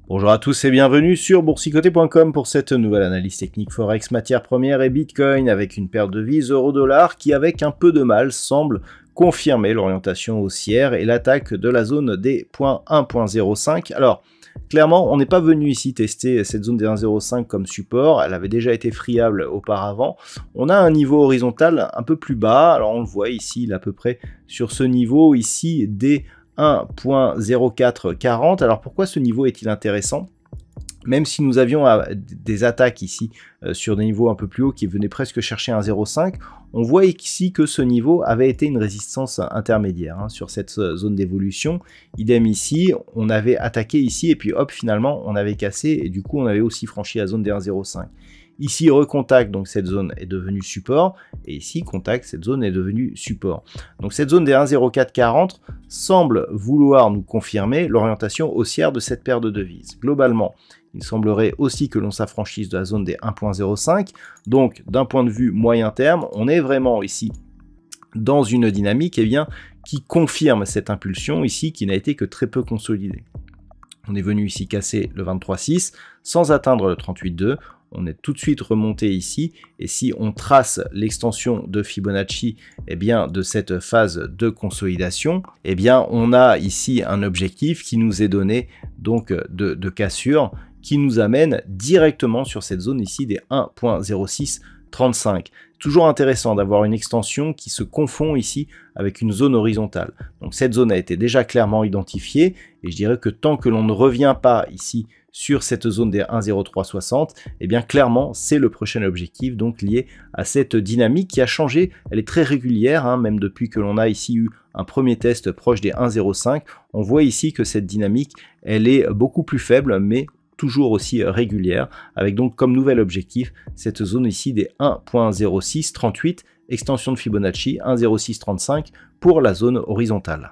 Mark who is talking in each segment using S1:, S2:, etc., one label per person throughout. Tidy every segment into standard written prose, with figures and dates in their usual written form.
S1: Bonjour à tous et bienvenue sur boursicoté.com pour cette nouvelle analyse technique Forex, matières premières et Bitcoin avec une paire de devises euro-dollar qui avec un peu de mal semble confirmer l'orientation haussière et l'attaque de la zone des points 1.05. Alors clairement on n'est pas venu ici tester cette zone des 1.05 comme support, elle avait déjà été friable auparavant. On a un niveau horizontal un peu plus bas, alors on le voit ici il est à peu près sur ce niveau ici des 1.0440. Alors pourquoi ce niveau est-il intéressant? Même si nous avions des attaques ici sur des niveaux un peu plus hauts qui venaient presque chercher un 0,5, on voit ici que ce niveau avait été une résistance intermédiaire sur cette zone d'évolution. Idem ici, on avait attaqué ici et puis hop, finalement on avait cassé et du coup on avait aussi franchi la zone des 1,05. Ici, recontact, donc cette zone est devenue support, et ici, contact, cette zone est devenue support. Donc cette zone des 1,0440 semble vouloir nous confirmer l'orientation haussière de cette paire de devises. Globalement, il semblerait aussi que l'on s'affranchisse de la zone des 1.05, donc d'un point de vue moyen terme, on est vraiment ici dans une dynamique qui confirme cette impulsion ici qui n'a été que très peu consolidée. On est venu ici casser le 23,6 sans atteindre le 38,2. On est tout de suite remonté ici et si on trace l'extension de Fibonacci de cette phase de consolidation, on a ici un objectif qui nous est donné donc de cassure qui nous amène directement sur cette zone ici des 1.0635. Toujours intéressant d'avoir une extension qui se confond ici avec une zone horizontale. Donc cette zone a été déjà clairement identifiée et je dirais que tant que l'on ne revient pas ici sur cette zone des 1.0360, clairement c'est le prochain objectif donc lié à cette dynamique qui a changé. Elle est très régulière, même depuis que l'on a ici eu un premier test proche des 1.05. On voit ici que cette dynamique elle est beaucoup plus faible mais toujours aussi régulière, avec donc comme nouvel objectif cette zone ici des 1.0638, extension de Fibonacci 1.0635 pour la zone horizontale.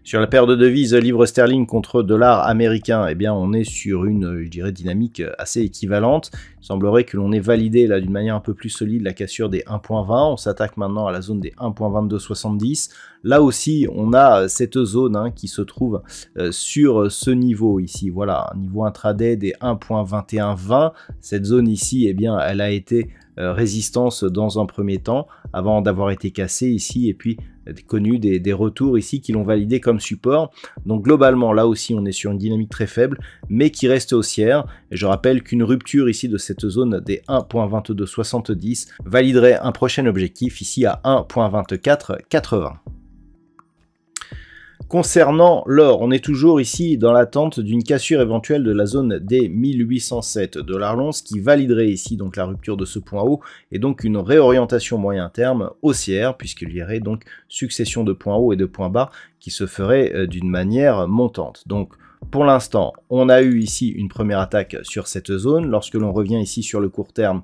S1: Sur la paire de devises livre sterling contre dollar américain, on est sur une, je dirais, dynamique assez équivalente. Il semblerait que l'on ait validé là d'une manière un peu plus solide la cassure des 1.20. On s'attaque maintenant à la zone des 1.2270. Là aussi, on a cette zone qui se trouve sur ce niveau ici. Voilà, un niveau intraday des 1.2120. Cette zone ici, elle a été résistance dans un premier temps avant d'avoir été cassée ici et puis connu des retours ici qui l'ont validé comme support. Donc globalement là aussi on est sur une dynamique très faible mais qui reste haussière et je rappelle qu'une rupture ici de cette zone des 1.2270 validerait un prochain objectif ici à 1.2480. Concernant l'or, on est toujours ici dans l'attente d'une cassure éventuelle de la zone des 1807 $ l'once qui validerait ici donc la rupture de ce point haut et donc une réorientation moyen terme haussière puisqu'il y aurait donc succession de points hauts et de points bas qui se ferait d'une manière montante. Donc pour l'instant, on a eu ici une première attaque sur cette zone. Lorsque l'on revient ici sur le court terme,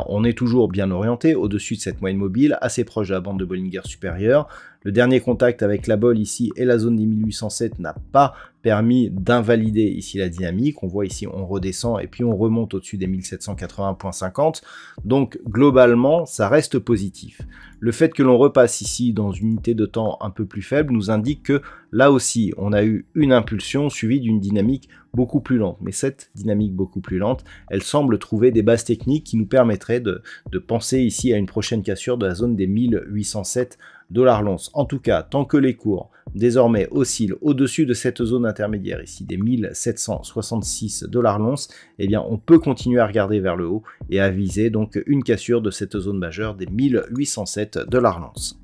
S1: on est toujours bien orienté au-dessus de cette moyenne mobile, assez proche de la bande de Bollinger supérieure. Le dernier contact avec la bolle ici et la zone des 1807 n'a pas permis d'invalider ici la dynamique. On voit ici, on redescend et puis on remonte au-dessus des 1780.50. Donc globalement, ça reste positif. Le fait que l'on repasse ici dans une unité de temps un peu plus faible nous indique que là aussi, on a eu une impulsion suivie d'une dynamique beaucoup plus lente. Mais cette dynamique beaucoup plus lente, elle semble trouver des bases techniques qui nous permettraient de penser ici à une prochaine cassure de la zone des 1807 $ l'once. En tout cas, tant que les cours désormais oscillent au-dessus de cette zone intermédiaire ici des 1766 $ l'once, on peut continuer à regarder vers le haut et à viser donc une cassure de cette zone majeure des 1807 $ l'once.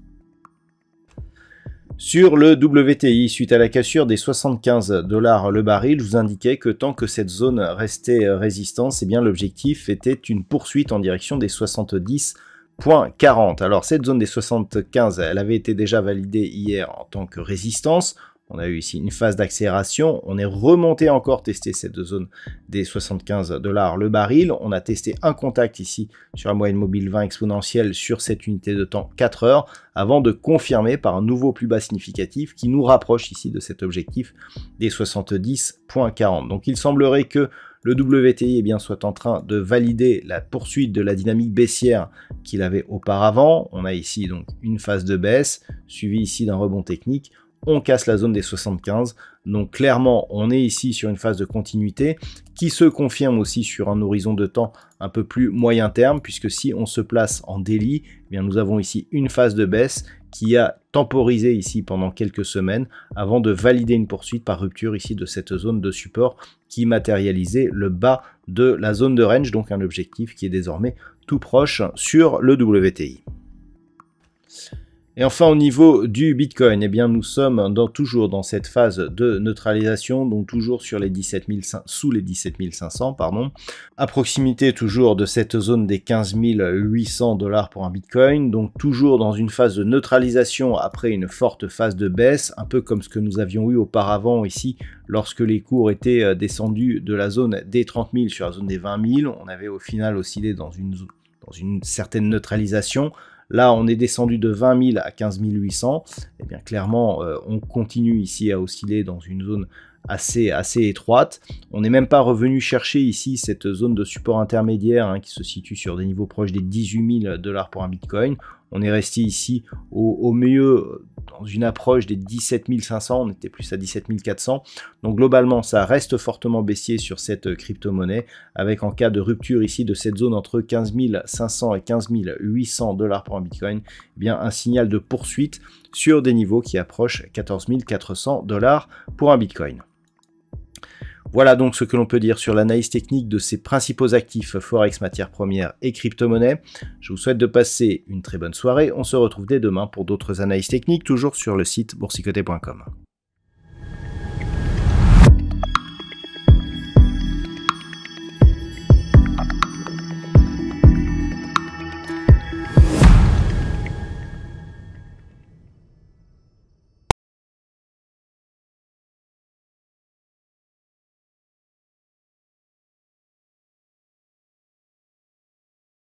S1: Sur le WTI, suite à la cassure des 75 $ le baril, je vous indiquais que tant que cette zone restait résistance, l'objectif était une poursuite en direction des 70,40. Alors cette zone des 75, elle avait été déjà validée hier en tant que résistance. On a eu ici une phase d'accélération, on est remonté encore tester cette zone des 75 $ le baril. On a testé un contact ici sur la moyenne mobile 20 exponentielle sur cette unité de temps 4 heures avant de confirmer par un nouveau plus bas significatif qui nous rapproche ici de cet objectif des 70,40. Donc il semblerait que le WTI soit en train de valider la poursuite de la dynamique baissière qu'il avait auparavant. On a ici donc une phase de baisse suivie ici d'un rebond technique. On casse la zone des 75, donc clairement on est ici sur une phase de continuité qui se confirme aussi sur un horizon de temps un peu plus moyen terme, puisque si on se place en daily, eh bien nous avons ici une phase de baisse qui a temporisé ici pendant quelques semaines avant de valider une poursuite par rupture ici de cette zone de support qui matérialisait le bas de la zone de range, donc un objectif qui est désormais tout proche sur le WTI. Et enfin au niveau du Bitcoin, eh bien nous sommes toujours dans cette phase de neutralisation, donc toujours sur les sous les 17 500, pardon, à proximité toujours de cette zone des 15 800 $ pour un Bitcoin, donc toujours dans une phase de neutralisation après une forte phase de baisse, un peu comme ce que nous avions eu auparavant ici lorsque les cours étaient descendus de la zone des 30 000 sur la zone des 20 000, on avait au final oscillé dans une certaine neutralisation. Là, on est descendu de 20 000 à 15 800. Eh bien, clairement, on continue ici à osciller dans une zone assez étroite. On n'est même pas revenu chercher ici cette zone de support intermédiaire qui se situe sur des niveaux proches des 18 000 $ pour un Bitcoin. On est resté ici au mieux dans une approche des 17 500, on était plus à 17 400. Donc globalement, ça reste fortement baissier sur cette crypto-monnaie, avec en cas de rupture ici de cette zone entre 15 500 et 15 800 $ pour un Bitcoin, eh bien un signal de poursuite sur des niveaux qui approchent 14 400 $ pour un Bitcoin. Voilà donc ce que l'on peut dire sur l'analyse technique de ces principaux actifs Forex, matières premières et crypto-monnaies. Je vous souhaite de passer une très bonne soirée. On se retrouve dès demain pour d'autres analyses techniques, toujours sur le site boursicoté.com.